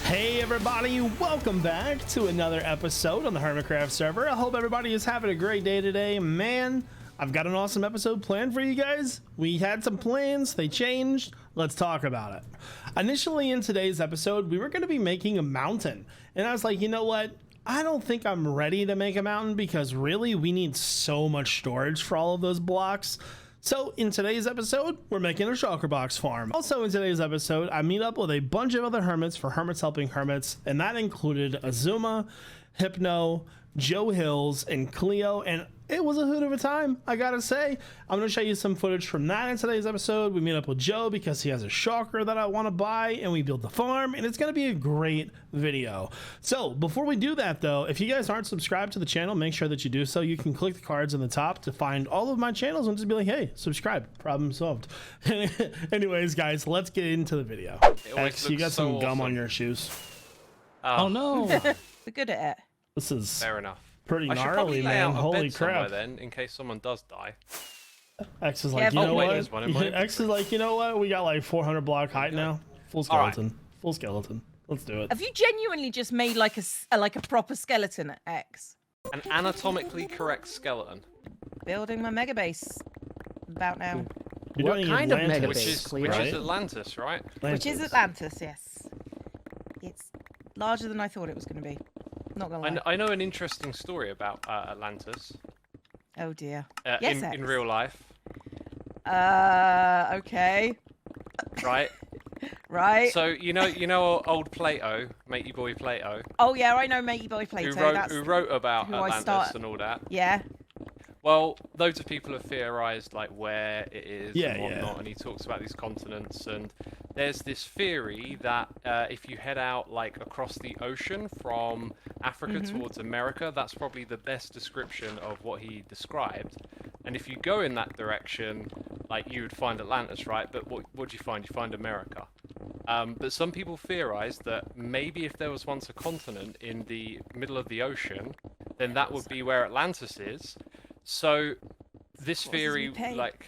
Hey everybody, welcome back to another episode on the Hermitcraft server. I hope everybody is having a great day today. Man, I've got an awesome episode planned for you guys. We had some plans, they changed. Let's talk about it. Initially in today's episode, we were going to be making a mountain. And I was like, you know what? I don't think I'm ready to make a mountain because really we need so much storage for all of those blocks. So in today's episode, we're making a shulker box farm. Also in today's episode, I meet up with a bunch of other hermits for Hermits Helping Hermits, and that included Azuma, Hypno, Joe Hills, and Cleo, and it was a hoot of a time, I gotta say. I'm gonna show you some footage from that in today's episode. We meet up with Joe because he has a shulker that I want to buy, and we build the farm, and it's gonna be a great video. So before we do that though, if you guys aren't subscribed to the channel, make sure that you do so. You can click the cards on the top to find all of my channels and just be like, hey, subscribe, problem solved. Anyways guys, let's get into the video. X, you got some so gum awesome. on your shoes. Oh no. We're good at it. This is Fair enough. pretty I should probably gnarly, lay man. out a Holy bed somewhere crap. then, in case someone does die. X is Yeah, like, you but- know wait, what? there's one in my X is like, you know what? We got like 400 block height now. Full All right. skeleton. Full skeleton. Let's do it. Have you genuinely just made like a proper skeleton at X? An anatomically correct skeleton. Building my mega base about now. You're What doing kind of Atlantis, mega Which base, is Cleo? right? Atlantis, right? Which is Atlantis, yes. It's larger than I thought it was going to be. Not gonna lie. I know an interesting story about Atlantis Oh dear. Yes, in X. real life, Okay. right? Right. So you know old Plato, matey boy Plato, Oh yeah, I know Matey Boy Plato. who wrote about who I Atlantis start- and all that. Yeah. Well, loads of people have theorized like where it is Yeah, and yeah. whatnot, and he talks about these continents. And there's this theory that if you head out like across the ocean from Africa towards America, that's probably the best description of what he described. And if you go in that direction, like you would find Atlantis, right? But what do you find? You find America. But some people theorize that maybe if there was once a continent in the middle of the ocean, then that would be where Atlantis is. So this theory, paid? like,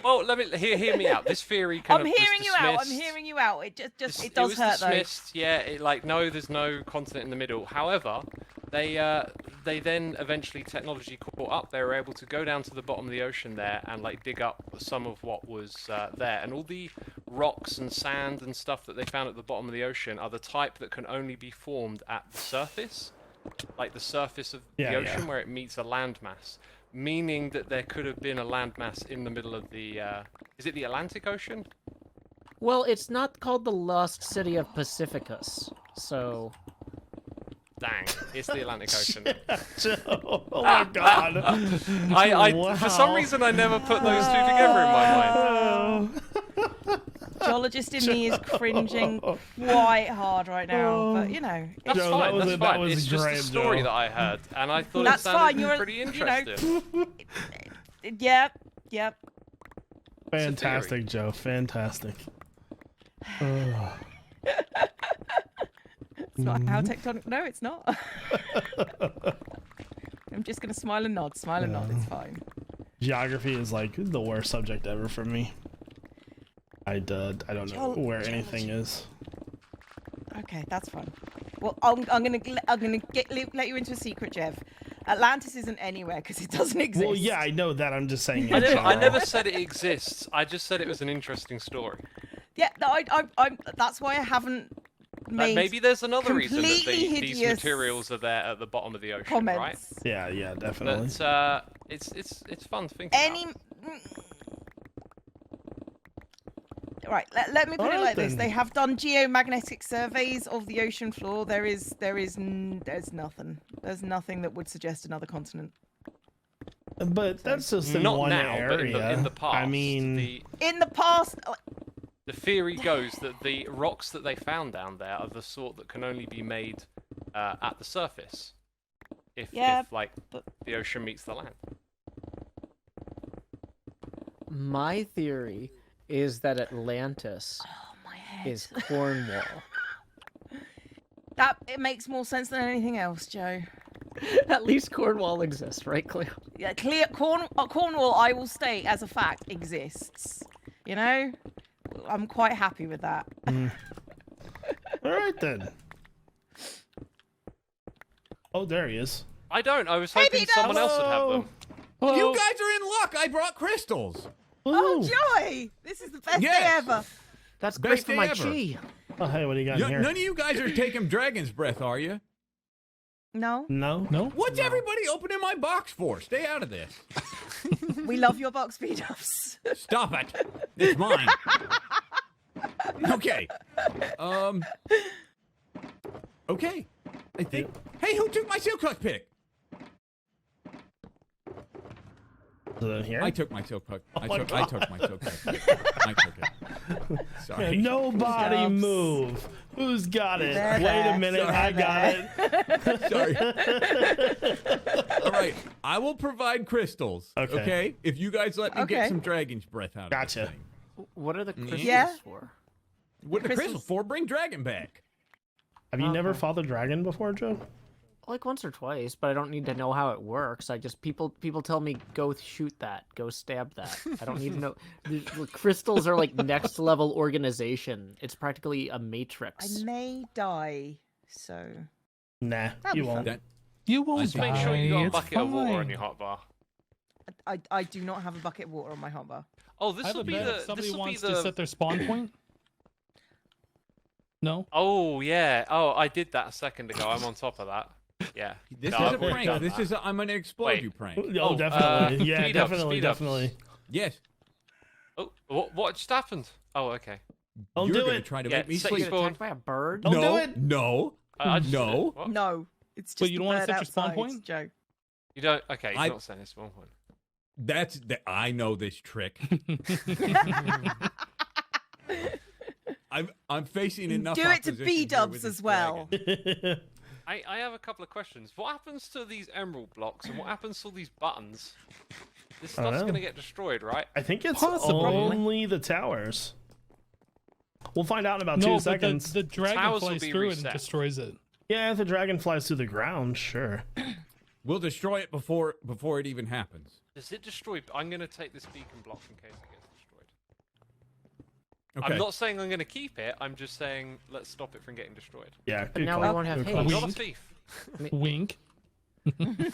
well, let me hear me out. This theory kind I'm of was hearing you out. I'm dismissed. hearing you out. It just This- it does was hurt though. dismissed. Yeah, it, like no, there's no continent in the middle. However, they then eventually technology caught up. They were able to go down to the bottom of the ocean there and like dig up some of what was there. And all the rocks and sand and stuff that they found at the bottom of the ocean are the type that can only be formed at the surface, like the surface of Yeah, the ocean yeah. where it meets a landmass. Meaning that there could have been a landmass in the middle of the. Is it the Atlantic Ocean? Well, it's not called the Lost City of Pacificus, so... Dang, it's the Atlantic Ocean. Joe, oh my god. For some reason, I never put those two together in my mind. Geologist in me is cringing quite hard right now, but you know, That's Joe, fine. that was That's a- that fine. was It's just a great, story Joe. that I heard, and I thought That's it sounded fine, you're- pretty you know, interesting. yep. Fantastic, Joe. Fantastic. Ugh. It's not how tectonic. No, it's not. I'm just gonna smile and nod. Smile and nod. It's fine. Geography is like the worst subject ever for me. I don't know where anything is. Okay, that's fine. Well, I'm gonna let you into a secret, Jev. Atlantis isn't anywhere because it doesn't exist. Well, yeah, I know that. I'm just saying. I in never general. said it exists. I just said it was an interesting story. Yeah, no, I that's why I haven't Like, made maybe there's another reason that completely these hideous materials are there at the bottom of the ocean, right? comments. Yeah, definitely. But it's fun to think Any. about. Right, let me put it Alright like this. then. They have done geomagnetic surveys of the ocean floor. There's nothing. There's nothing that would suggest another continent. But that's just in Not one now, area. but in the past. I mean, In the past, The theory goes that the rocks that they found down there are the sort that can only be made at the surface. If like but- the ocean meets the land. My theory is that Atlantis oh my head. is Cornwall. That it makes more sense than anything else, Joe. At least Cornwall exists, right, Cleo? Yeah, Cornwall, I will state as a fact, exists. You know, I'm quite happy with that. All right then. Oh, there he is. I don't. I was hoping someone else would have them. You guys are in luck. I brought crystals. Oh, Ooh. joy! This is the best day ever. That's Best great for my day ever. chi. Oh, hey, what do you got in here? None of you guys are taking dragon's breath, are you? No, No. No? What's everybody opening my box for? Stay out of this. we love your box beat-ups. Stop it. It's mine. Okay. Okay. I think. Hey, who took my silk hook pick? Is it in here? I took my silk hook. I my took my silk hook pick. I took it. Sorry. Nobody Jobs. move. Who's got it? There, Wait a there. minute, Sorry, I got it. Sorry. All right. I will provide crystals. Okay. Okay. If you guys let me Okay. get some dragon's breath out Gotcha. of this thing. What are the crystals Yeah. for? What the crystals Crystals. for? Bring dragon back. Have you never Okay. fought the dragon before, Joe? Like once or twice, but I don't need to know how it works. I just people tell me go shoot that, go stab that. I don't need to know. The crystals are like next level organization. It's practically a I matrix. may die, so Nah, That'll you be won't. That, You won't Just make sure you got a die, it's bucket of water on fine. your hotbar. I do not have a bucket of water on my hotbar. Oh, I this have will a be bet the. if somebody This will be wants to the. set their spawn point. No? Oh yeah. Oh, I did that a second ago. I'm on top of that. Yeah. this No, is I've a already prank. done This that. is a, I'm gonna explode Wait. you prank. Oh, definitely. Yeah, speed ups, definitely, speed ups. definitely. Yes. Oh, what just happened? Oh, okay. Don't You're do gonna it. try to Yeah, make me set sleep. your spawn. Attacked by a bird? Don't no, do it. No. I just did it. No. What? No, it's just Wait, you the don't wanna bird set your spawn outside, point? Joe. You don't. Okay, he's I- not saying his spawn point. That's I know this trick. I'm facing enough. Do it to opposition here B-dubs with this as well. dragon. I have a couple of questions. What happens to these emerald blocks and what happens to these buttons? This I don't stuff's know. gonna get destroyed, right? I think it's Possibly. only the towers. We'll find out in about No, 2 but seconds. the dragon towers will flies be through it and reset. destroys it. Yeah, if the dragon flies through the ground, sure. We'll destroy it before it even happens. Does it destroy? I'm gonna take this beacon block in case it gets destroyed. Okay. I'm not saying I'm gonna keep it. I'm just saying let's stop it from getting destroyed. Yeah, But good now call. we won't have Good call. I'm haste. not a thief. Wink.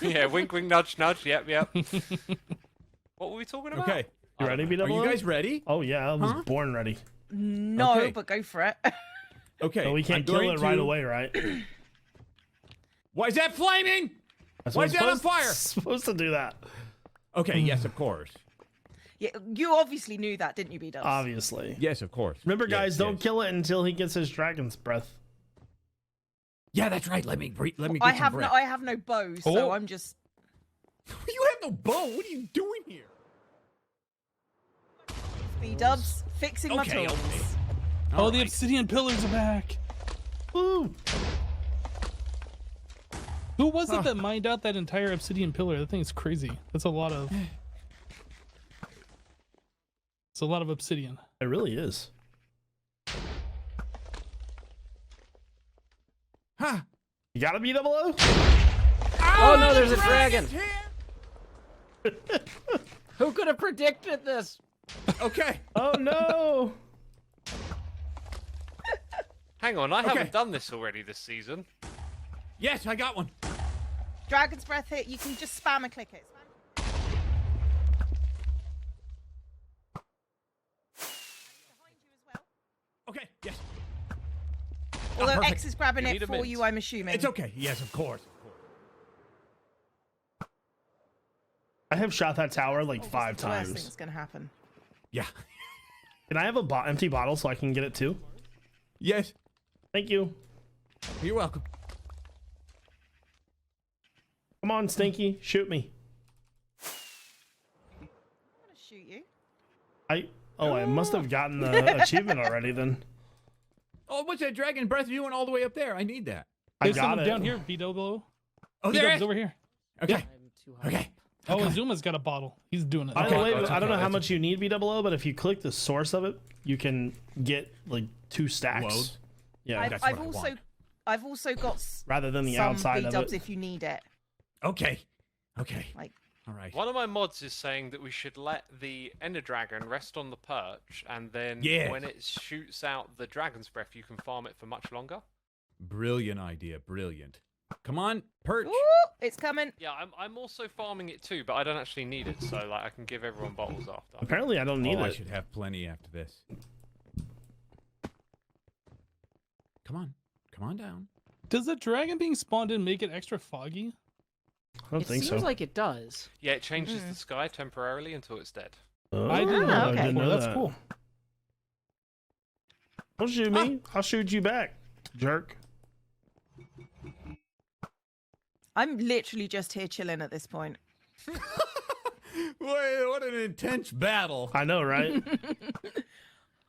Yeah, wink, wink, nudge, nudge. Yep, yep. What were we talking about? Okay. You ready, Are BWO? you guys ready? Oh yeah, I was Huh? born ready. No, Okay. but go for it. Okay. But we I'm can't kill going it right to- away, right? Why is that flaming? That's Why what is that on it's fire? Supposed to do that, Okay. Yes, of course. Yeah, you obviously knew that, didn't you, B-dubs? obviously. Yes, of course. Remember, Yes, guys, don't yes. kill it until he gets his dragon's breath. Yeah, that's right. Let me breathe. Let me get I some have no, breath. I have no bow, so Oh. I'm just. You have no bow. What are you doing here? B-dubs fixing my Okay, tools. okay. Oh, All the right. obsidian pillars are back. Ooh, Who was it that mined out that entire obsidian pillar? That thing is crazy. That's a lot of. It's a lot of obsidian. it really is. Huh. You gotta be BWO. Oh no, there's a dragon! Here. Who could have predicted this? Okay. Oh no! Hang on, I Okay. haven't done this already this season. Yes, I got one. Dragon's breath hit. You can just spam and click it. Spam. Behind you as well. Okay. Yes. Although perfect. X is grabbing You it need a for mint. you, I'm assuming. It's okay. Yes, of course. I have shot that tower like What's 5 the worst thing times. that's gonna happen? Yeah. Can I have a empty bottle so I can get it too? Yes. Thank you. You're welcome. Come on, Stinky, shoot me. I'm gonna shoot you. I must have gotten the achievement already then. Oh, what's that dragon breath you went all the way up there? I need that. I There's got some it. down here, Vito below. Oh, there it Vito's is. over here. Okay. I'm too high. Okay. Oh, Azuma's got a bottle. He's doing it. By the Okay. way, That's I don't know okay, how that's much you need BWO, but if you click the source of it, you can get like 2 stacks. Loads? Yeah, That's I've what I also, want. I've also got rather than the some outside of B-dubs it. if you need it. Okay. Okay. Like All right. One of my mods is saying that we should let the Ender Dragon rest on the perch, and then Yeah. when it shoots out the dragon's breath, you can farm it for much longer. Brilliant idea. Brilliant. Come on, perch. Ooh, it's coming. Yeah, I'm also farming it too, but I don't actually need it, so like I can give everyone bottles after. Apparently, I don't need I it. should have plenty after this. Come on. Come on down. Does the dragon being spawned in make it extra foggy? I don't It think seems so. like it does. Yeah, it changes the sky temporarily until it's dead. Oh, I didn't know that okay. before. That's that. cool. Don't shoot me. I'll shoot you back, jerk. I'm literally just here chilling at this point. Wait, what an intense battle. I know, right?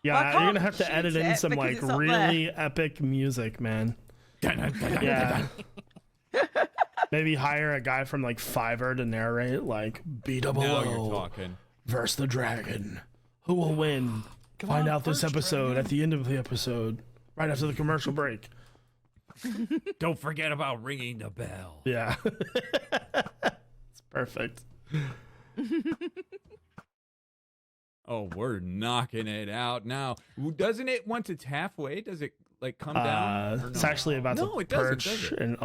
Yeah, Well, I you're can't gonna have to shoot edit in it some because like it's not really epic music, man. Yeah. Maybe hire a guy from like Fiverr to narrate like Now you're BOO talking. versus the dragon. Who will win? Come Find on, out this perch, episode dragon. at the end of the episode, right after the commercial break. Don't forget about ringing the bell. Yeah. It's perfect. Oh, we're knocking it out now. Doesn't it, once it's halfway, does it like come down? Or It's no? actually about No, to it doesn't, perch does it? and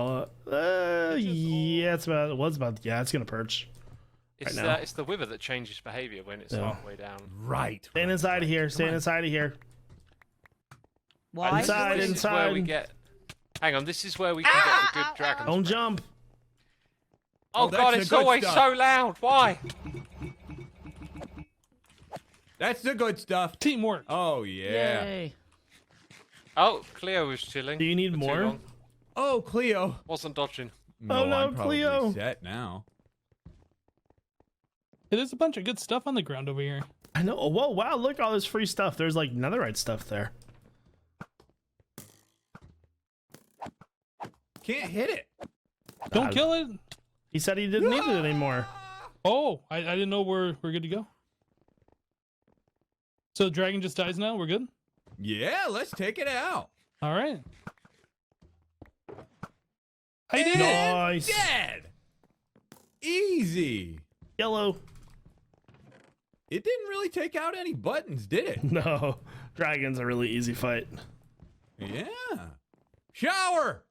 yeah, it's gonna perch. It's now. it's the wither that changes behavior when it's Yeah. halfway down. Right. Stand inside of here. Stand on. inside of here. Why? Inside, This is where we inside. get. Hang on, this is where we can get the good dragon. Don't jump. Oh that's god, the it's good always stuff. so loud. Why? That's the good stuff. Teamwork. Oh, yeah. Yay. Oh, Cleo was chilling. Do you need for too more? long. Oh, Cleo. Wasn't dodging. Oh, no, I'm probably Cleo. set now. Hey, there's a bunch of good stuff on the ground over here. I know. Oh, whoa, wow, look, all this free stuff. There's like netherite stuff there. Can't hit it. Don't kill it. He said he didn't need it anymore. Oh, I didn't know we're good to go. So the dragon just dies now? We're good? Yeah, let's take it out. All right. I did it! Nice. Dead. Easy. Yellow. It didn't really take out any buttons, did it? No. Dragon's a really easy fight. Yeah. Shower.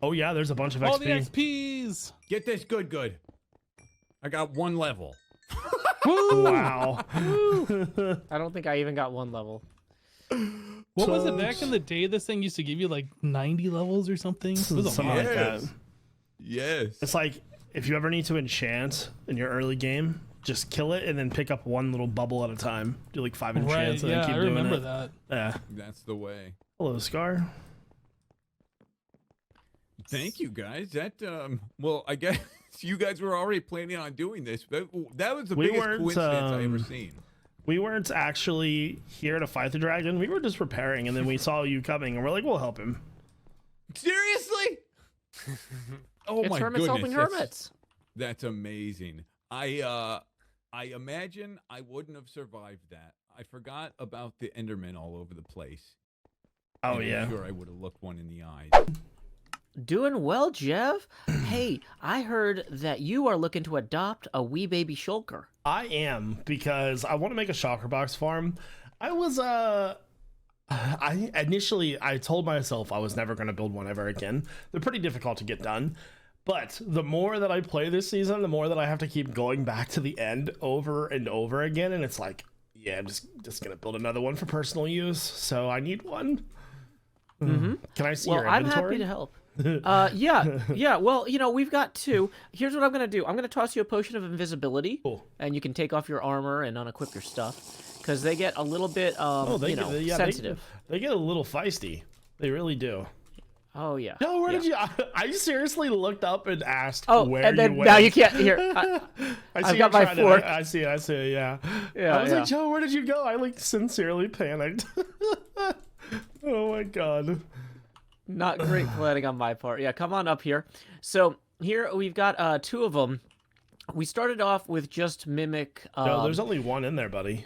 Oh, yeah, there's a bunch of All the XP. XPs! Get this good. I got one level. Woo! Wow. I don't think I even got one level. What was it So- back in the day? This thing used to give you like 90 levels or something. It was a Something lot. like that. Yes. It's like if you ever need to enchant in your early game, just kill it and then pick up one little bubble at a time. Do like 5 Right, enchants and yeah, then keep I doing remember it. that. Yeah. That's the way. Hello, Scar. Thank you, guys. That well, I guess you guys were already planning on doing this. But that was the We biggest weren't, coincidence I ever seen. We weren't actually here to fight the dragon. We were just preparing, and then we saw you coming, and we're like, we'll help him. Seriously? Oh It's my hermits goodness. helping hermits. That's amazing. I imagine I wouldn't have survived that. I forgot about the Enderman all over the place. Oh, And I'm yeah. sure I would have looked one in the eyes. Doing well, Jeff. Hey, I heard that you are looking to adopt a wee baby shulker. I am, because I want to make a Shulker box farm. I was, I told myself I was never going to build one ever again. They're pretty difficult to get done. But the more that I play this season, the more that I have to keep going back to the end over and over again. And it's like, yeah, I'm just going to build another one for personal use. So I need one. Mm-hmm. Can I see Well, your I'm inventory? happy to help. Yeah. Well, we've got two. Here's what I'm gonna do. I'm gonna toss you a potion of invisibility, Cool. and you can take off your armor and unequip your stuff, because they get a little bit, sensitive. They get a little feisty. They really do. Oh yeah. No, where Yeah. did you? I seriously looked up and asked Oh, where and then you went. now you can't hear. I I've see got you're my trying to- fork. I see it. Yeah. Yeah, I was yeah. like, Joe, where did you go? I like sincerely panicked. Oh my god. Not great planning on my part. Yeah, come on up here. So here we've got two of them. We started off with just mimic. No, there's only one in there, buddy.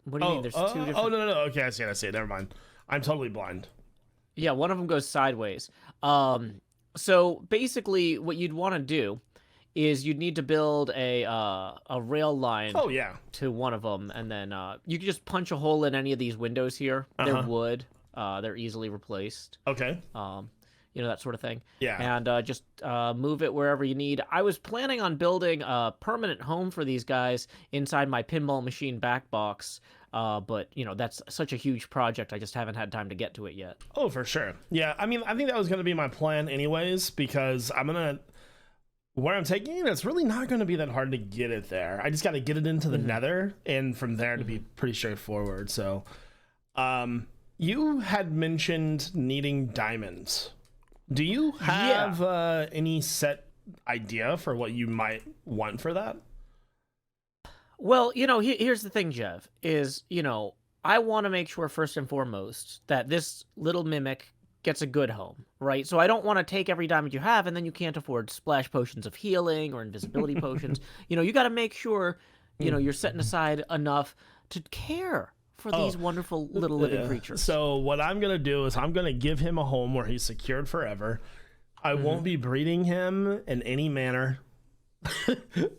What do you mean? There's two different. Oh no. Okay, I see it. Never mind. I'm totally blind. Yeah, one of them goes sideways. So basically, what you'd want to do is you'd need to build a rail line Oh yeah. to one of them, and then you can just punch a hole in any of these windows here. They're wood. They're easily replaced. Okay. That sort of thing. Yeah. And just move it wherever you need. I was planning on building a permanent home for these guys inside my pinball machine back box, but that's such a huge project. I just haven't had time to get to it yet. Oh, for sure. Yeah. I mean, I think that was going to be my plan anyways, because where I'm taking it, it's really not going to be that hard to get it there. I just got to get it into the nether, and from there to be pretty straightforward. So, you had mentioned needing diamonds. Do you have any set idea for what you might want for that? Well, here's the thing, Jeff, is, I want to make sure first and foremost that this little mimic gets a good home, right? So I don't want to take every diamond you have and then you can't afford splash potions of healing or invisibility potions. You got to make sure, you're setting aside enough to care for these wonderful little living creatures. So what I'm going to do is I'm going to give him a home where he's secured forever. I won't be breeding him in any manner.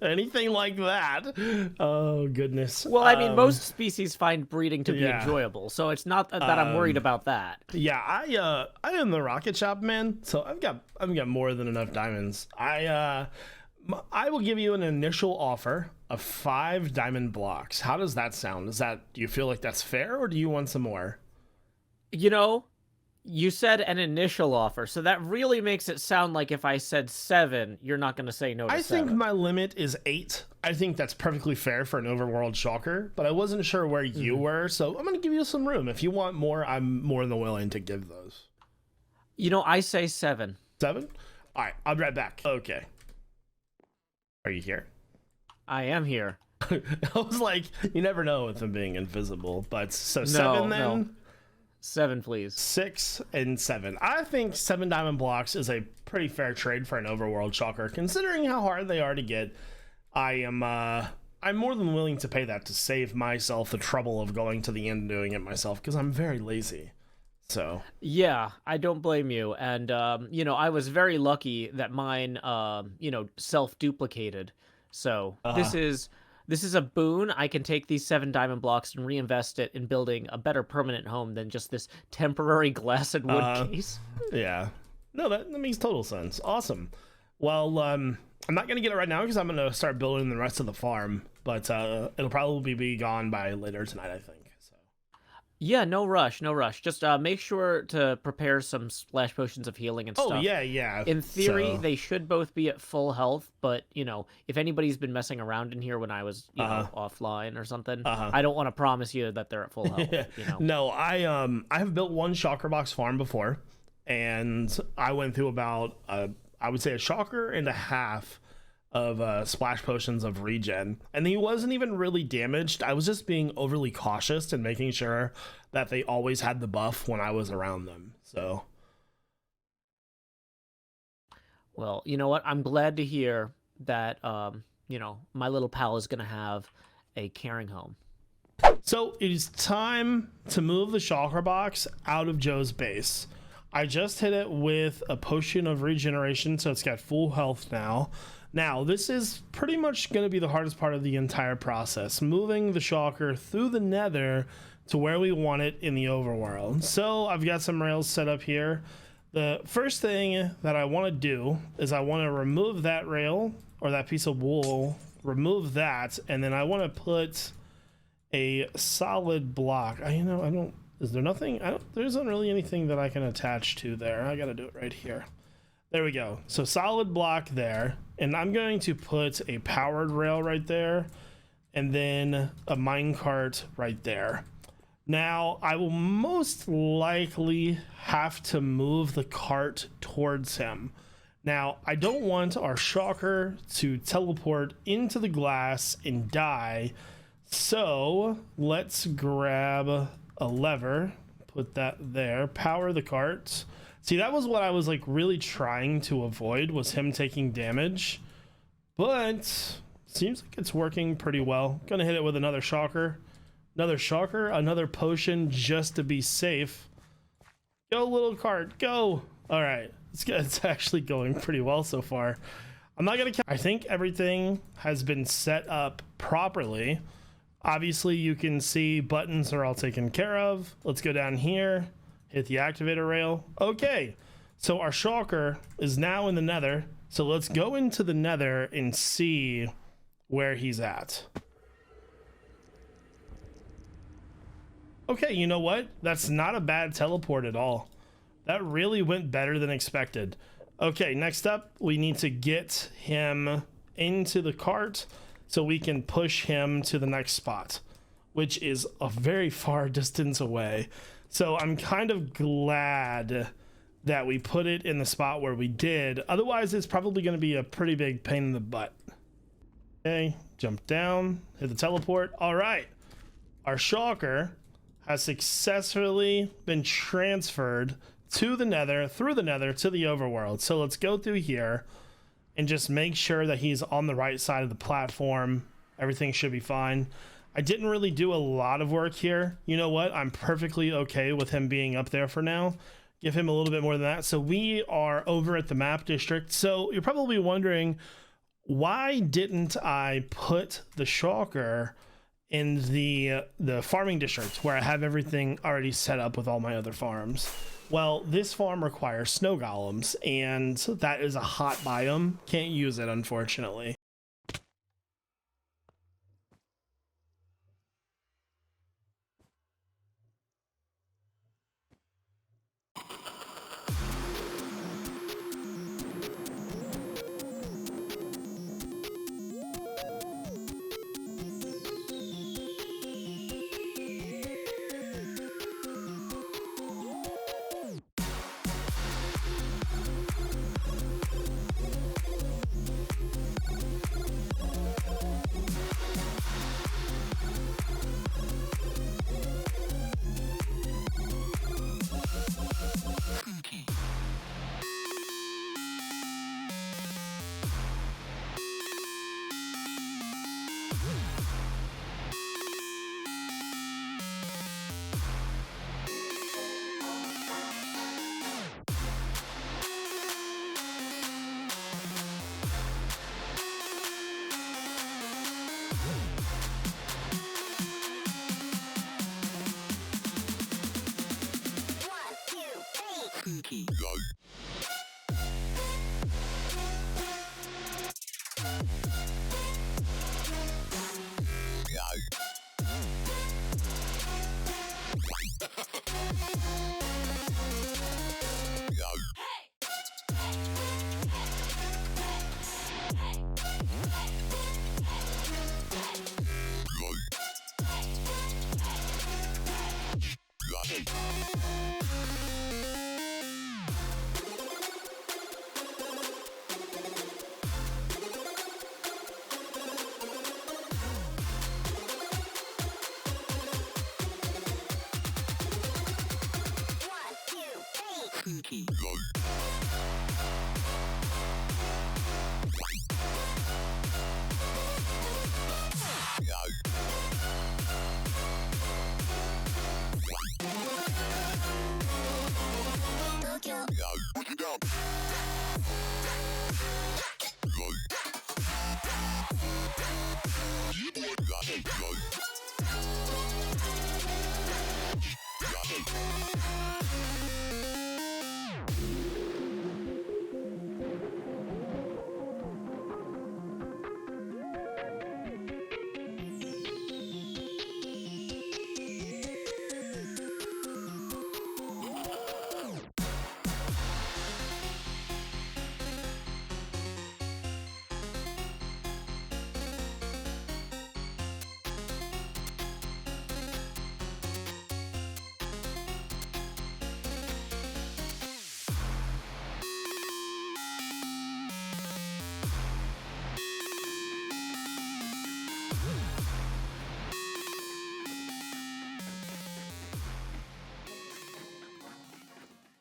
Anything like that. Oh, goodness. Well, I mean, most species find breeding to be enjoyable, so it's not that I'm worried about that. Yeah, I am the rocket shop, man, so I've got more than enough diamonds. I will give you an initial offer of 5 diamond blocks. How does that sound? Do you feel like that's fair, or do you want some more? You said an initial offer, so that really makes it sound like if I said 7, you're not going to say no to 7. I think my limit is 8. I think that's perfectly fair for an overworld shulker, but I wasn't sure where you were, so I'm going to give you some room. If you want more, I'm more than willing to give those. I say 7. 7? All right, I'll be right back. Okay. Are you here? I am here. I was like, you never know with them being invisible, but so 7 then? No. 7, please. 6 and 7. I think 7 diamond blocks is a pretty fair trade for an overworld shulker, considering how hard they are to get. I'm more than willing to pay that to save myself the trouble of going to the end and doing it myself, because I'm very lazy. So yeah, I don't blame you. And I was very lucky that mine self-duplicated. So this is a boon. I can take these 7 diamond blocks and reinvest it in building a better permanent home than just this temporary glass and wood case. Yeah. No, that makes total sense. Awesome. Well, I'm not going to get it right now because I'm going to start building the rest of the farm, but it'll probably be gone by later tonight, I think. So. Yeah, no rush. Just make sure to prepare some splash potions of healing and stuff. Oh, yeah. In theory, they should both be at full health, but, if anybody's been messing around in here when I was, offline or something, I don't want to promise you that they're at full health, No, I have built one shulker box farm before, and I went through about, I would say a shulker and a half of splash potions of regen, and he wasn't even really damaged. I was just being overly cautious and making sure that they always had the buff when I was around them. So, well, you know what? I'm glad to hear that my little pal is gonna have a caring home. So it is time to move the shulker box out of Joe's base. I just hit it with a potion of regeneration, so it's got full health now. Now, this is pretty much going to be the hardest part of the entire process, moving the shulker through the nether to where we want it in the overworld. So I've got some rails set up here. The first thing that I want to do is I want to remove that rail or that piece of wool, remove that, and then I want to put a solid block. Is there nothing? There isn't really anything that I can attach to there. I got to do it right here. There we go. So solid block there. And I'm going to put a powered rail right there. And then a minecart right there. Now, I will most likely have to move the cart towards him. Now, I don't want our shulker to teleport into the glass and die. So let's grab a lever, put that there, power the cart. See, that was what I was like really trying to avoid, was him taking damage, but seems like it's working pretty well. Gonna hit it with another shulker, another potion just to be safe. Go, little cart, go. All right, it's actually going pretty well so far. I'm not gonna I think everything has been set up properly. Obviously you can see buttons are all taken care of. Let's go down here, hit the activator rail. Okay, so our shulker is now in the nether. So let's go into the nether and see where he's at. Okay, you know what? That's not a bad teleport at all. That really went better than expected. Okay, next up, we need to get him into the cart so we can push him to the next spot, which is a very far distance away. So I'm kind of glad that we put it in the spot where we did. Otherwise, it's probably going to be a pretty big pain in the butt. Okay, jump down, hit the teleport. All right, our shulker has successfully been transferred to the nether, through the nether to the overworld. So let's go through here and just make sure that he's on the right side of the platform. Everything should be fine. I didn't really do a lot of work here. You know what? I'm perfectly okay with him being up there for now. Give him a little bit more than that. So we are over at the map district. So you're probably wondering, why didn't I put the shulker in the farming district where I have everything already set up with all my other farms? Well, this farm requires snow golems, and that is a hot biome. Can't use it, unfortunately.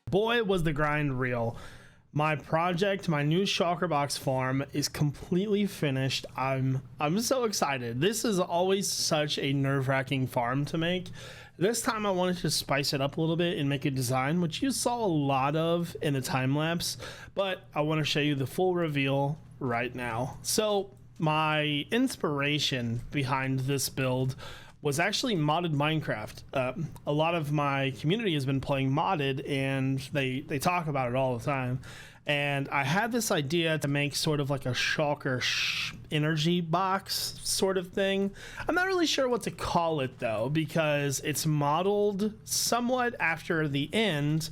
Boy, was the grind real. My project, my new Shulker Box farm is completely finished. I'm so excited. This is always such a nerve-wracking farm to make. This time I wanted to spice it up a little bit and make a design, which you saw a lot of in the time lapse, but I want to show you the full reveal right now. So my inspiration behind this build was actually modded Minecraft. A lot of my community has been playing modded, and they talk about it all the time. And I had this idea to make sort of like a Shulker energy box sort of thing. I'm not really sure what to call it though, because it's modeled somewhat after the end,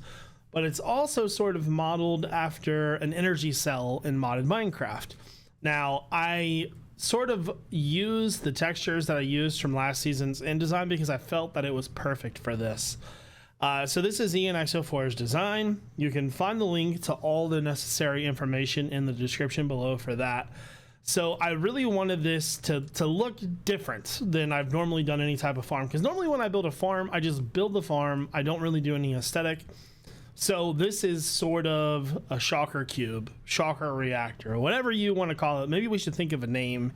but it's also sort of modeled after an energy cell in modded Minecraft. Now, I sort of used the textures that I used from last season's InDesign because I felt that it was perfect for this. So this is ENXO4's design. You can find the link to all the necessary information in the description below for that. So I really wanted this to look different than I've normally done any type of farm, because normally when I build a farm, I just build the farm. I don't really do any aesthetic. So this is sort of a Shulker cube, Shulker reactor, whatever you want to call it. Maybe we should think of a name.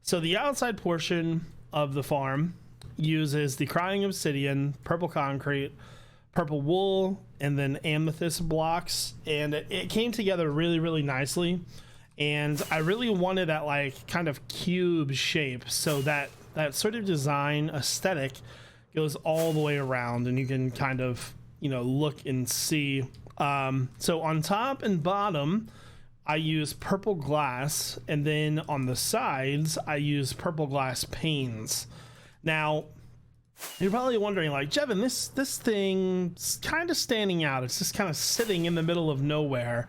So the outside portion of the farm uses the crying obsidian, purple concrete, purple wool, and then amethyst blocks, and it came together really, really nicely. And I really wanted that like kind of cube shape, so that sort of design aesthetic goes all the way around, and you can kind of, you know, look and see. So on top and bottom I use purple glass, and then on the sides I use purple glass panes. Now you're probably wondering, like, Jevin, this thing's kind of standing out. It's just kind of sitting in the middle of nowhere.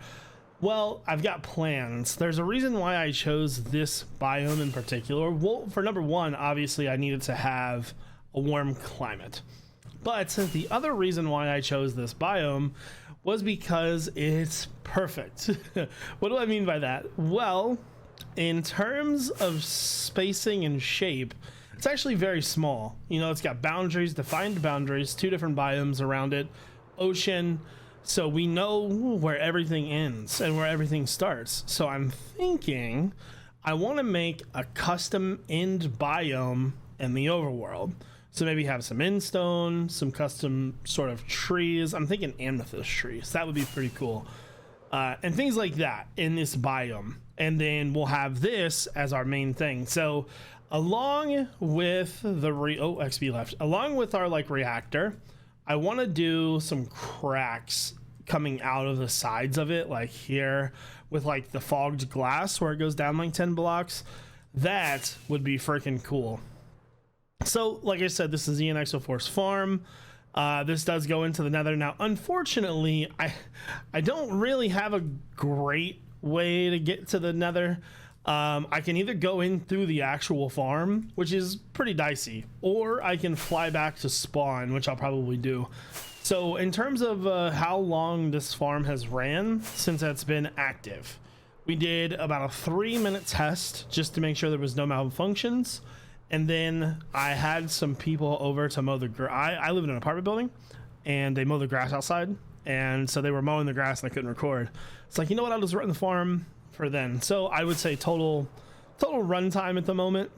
Well, I've got plans. There's a reason why I chose this biome in particular. Well, for number one, obviously I needed to have a warm climate. But the other reason why I chose this biome was because it's perfect. What do I mean by that? Well, in terms of spacing and shape, it's actually very small. You know, it's got boundaries, defined boundaries, 2 different biomes around it, ocean. So we know where everything ends and where everything starts. So I'm thinking I want to make a custom end biome in the overworld. So maybe have some endstone, some custom sort of trees. I'm thinking amethyst trees. That would be pretty cool. And things like that in this biome. And then we'll have this as our main thing. So along with the XP left, along with our like reactor, I want to do some cracks coming out of the sides of it, like here with like the fogged glass where it goes down like 10 blocks. That would be freaking cool. So like I said, this is ENXO4's farm. This does go into the nether. Now, unfortunately, I don't really have a great way to get to the nether. I can either go in through the actual farm, which is pretty dicey, or I can fly back to spawn, which I'll probably do. So in terms of how long this farm has ran since it's been active, we did about a 3-minute test just to make sure there was no malfunctions. And then I had some people over to mow the grass. I live in an apartment building, and they mow the grass outside. And so they were mowing the grass and I couldn't record. It's like, you know what, I'll just run the farm for then. So I would say total runtime at the moment,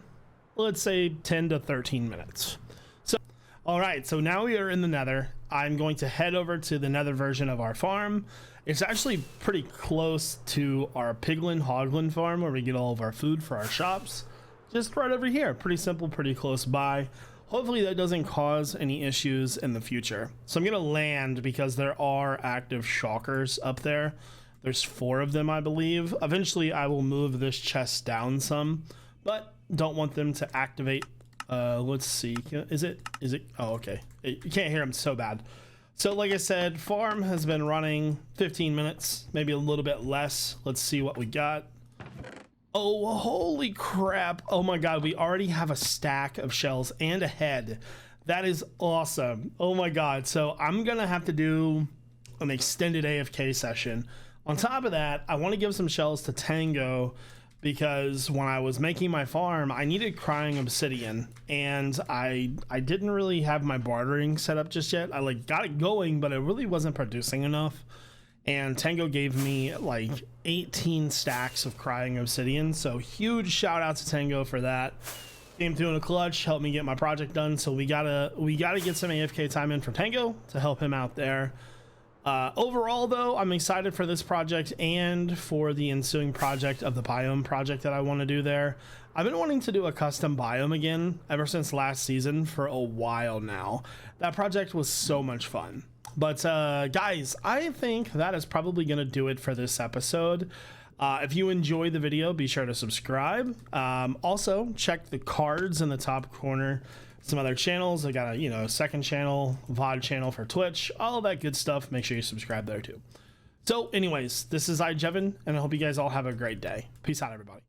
let's say 10 to 13 minutes. So all right, so now we are in the nether. I'm going to head over to the nether version of our farm. It's actually pretty close to our piglin hoglin farm where we get all of our food for our shops, just right over here. Pretty simple, pretty close by. Hopefully that doesn't cause any issues in the future. So I'm gonna land because there are active shulkers up there. There's 4 of them, I believe. Eventually I will move this chest down some, but don't want them to activate. Let's see, is it, oh, okay. You can't hear them so bad. So like I said, farm has been running 15 minutes, maybe a little bit less. Let's see what we got. Oh, holy crap. Oh my God, we already have a stack of shells and a head. That is awesome. Oh my God. So I'm gonna have to do an extended AFK session. On top of that, I want to give some shells to Tango because when I was making my farm, I needed crying obsidian, and I didn't really have my bartering set up just yet. I like got it going, but it really wasn't producing enough. And Tango gave me like 18 stacks of crying obsidian. So huge shout out to Tango for that. Came through in a clutch, helped me get my project done. So we gotta get some AFK time in from Tango to help him out there. Overall, though, I'm excited for this project and for the ensuing project of the biome project that I want to do there. I've been wanting to do a custom biome again ever since last season for a while now. That project was so much fun. But guys, I think that is probably going to do it for this episode. If you enjoyed the video, be sure to subscribe. Also, check the cards in the top corner. Some other channels. I got a second channel, VOD channel for Twitch, all that good stuff. Make sure you subscribe there too. So anyways, this is iJevin, and I hope you guys all have a great day. Peace out, everybody.